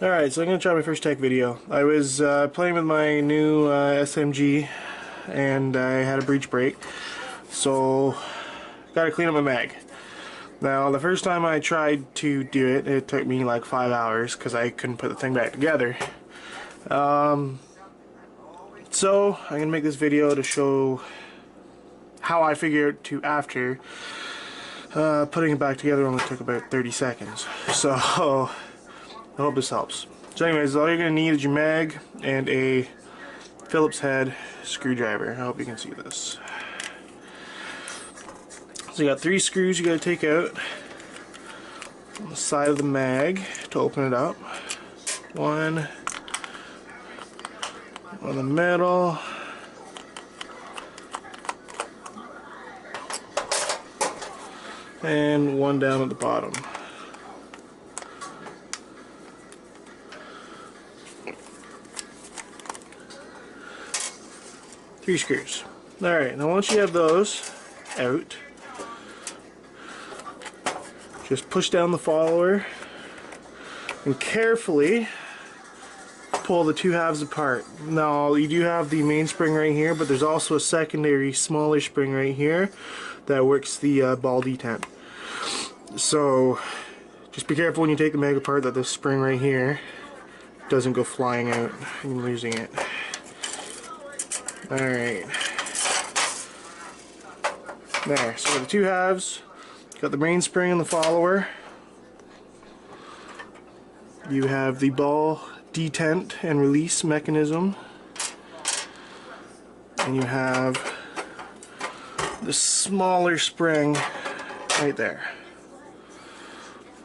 Alright, so I'm going to try my first tech video. I was playing with my new SMG and I had a breech break, so got to clean up my mag. Now, the first time I tried to do it, it took me like 5 hours because I couldn't put the thing back together. So I'm going to make this video to show how I figured to after putting it back together only took about 30 seconds. So I hope this helps. So anyways, all you're going to need is your mag and a Phillips head screwdriver. I hope you can see this. So you got 3 screws you got to take out on the side of the mag to open it up. One on the middle. And one down at the bottom. Three screws. Alright, now once you have those out, just push down the follower and carefully pull the two halves apart. Now you do have the main spring right here, but there's also a secondary smaller spring right here that works the ball detent. So just be careful when you take the mag apart that this spring right here doesn't go flying out and losing it. Alright. There, so got the two halves, got the main spring and the follower. You have the ball detent and release mechanism. And you have the smaller spring right there.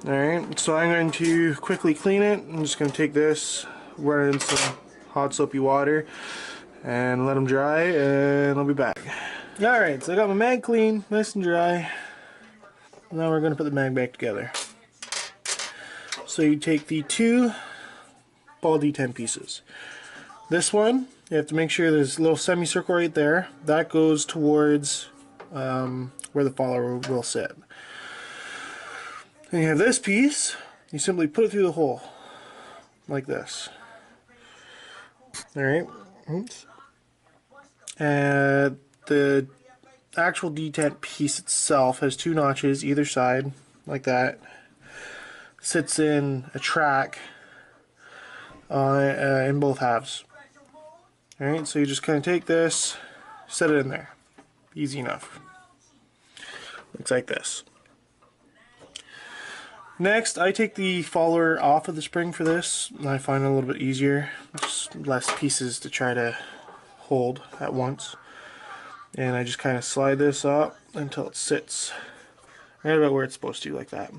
Alright, so I'm going to quickly clean it. I'm just going to take this, run it in some hot soapy water, and let them dry, and I'll be back. Alright, so I got my mag clean, nice and dry. Now we're going to put the mag back together. So you take the 2 ball detent pieces. This one, you have to make sure there's a little semicircle right there. That goes towards where the follower will sit. Then you have this piece, you simply put it through the hole, like this. Alright, oops. And the actual detent piece itself has 2 notches either side, like that. Sits in a track in both halves. Alright, so you just kind of take this, set it in there. Easy enough. Looks like this. Next, I take the follower off of the spring for this, and I find it a little bit easier. Just less pieces to try to hold at once. And I just kind of slide this up until it sits right about where it's supposed to, like that.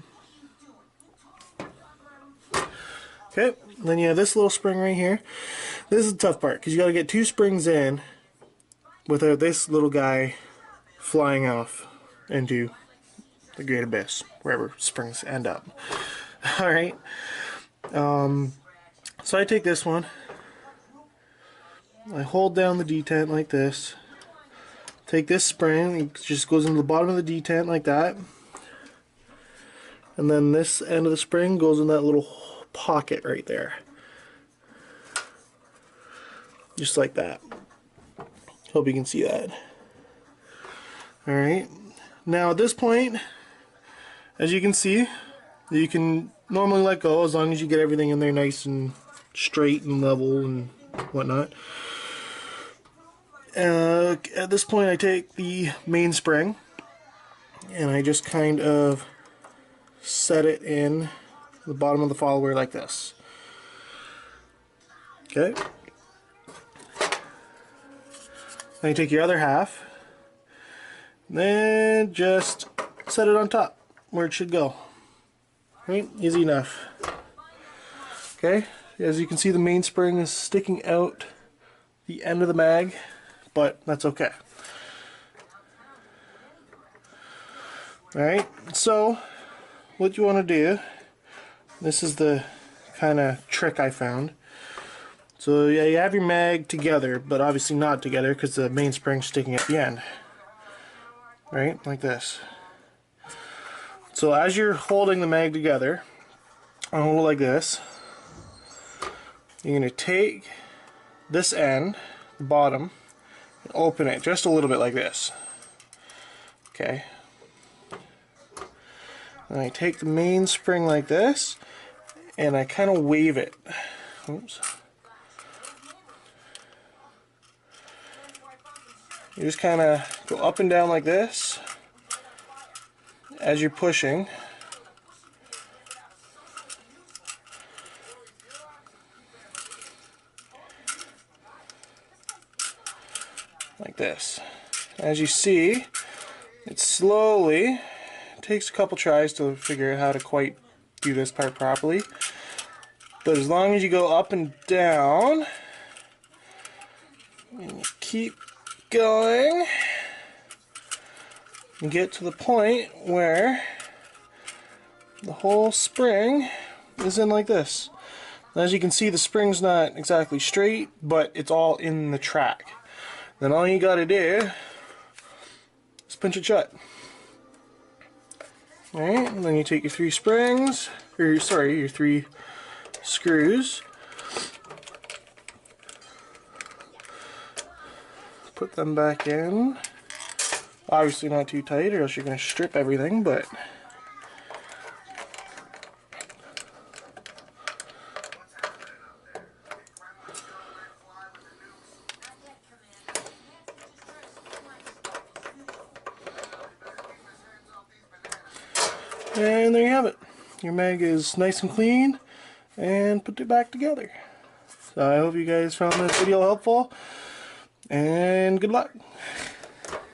Okay, then you have this little spring right here. This is the tough part, because you got to get 2 springs in without this little guy flying off into the great abyss, wherever springs end up. Alright, so I take this one, I hold down the detent like this, take this spring, it just goes into the bottom of the detent like that, and then this end of the spring goes in that little pocket right there, just like that. Hope you can see that. Alright, now at this point, as you can see, you can normally let go as long as you get everything in there nice and straight and level and whatnot. At this point I take the main spring and I just kind of set it in the bottom of the follower like this. Okay. Then you take your other half, then just set it on top where it should go. Right? Easy enough. Okay, as you can see, the main spring is sticking out the end of the mag, but that's okay. Alright, so what you want to do, this is the kind of trick I found. So yeah, you have your mag together, but obviously not together because the main spring's sticking at the end. Right, like this. So as you're holding the mag together, I'll hold it like this. you're going to take this end, the bottom, and open it just a little bit like this. Okay. And I take the main spring like this, and I kind of wave it. Oops. You just kind of go up and down like this as you're pushing. Like this. As you see, it slowly takes a couple tries to figure out how to quite do this part properly. But as long as you go up and down, and you keep going, and get to the point where the whole spring is in like this. As you can see, the spring's not exactly straight, but it's all in the track. Then all you gotta do is pinch it shut. Alright, and then you take your 3 springs, or sorry, your 3 screws, put them back in. Obviously not too tight or else you're going to strip everything, but and there you have it. Your mag is nice and clean and put it back together. So I hope you guys found this video helpful, and good luck.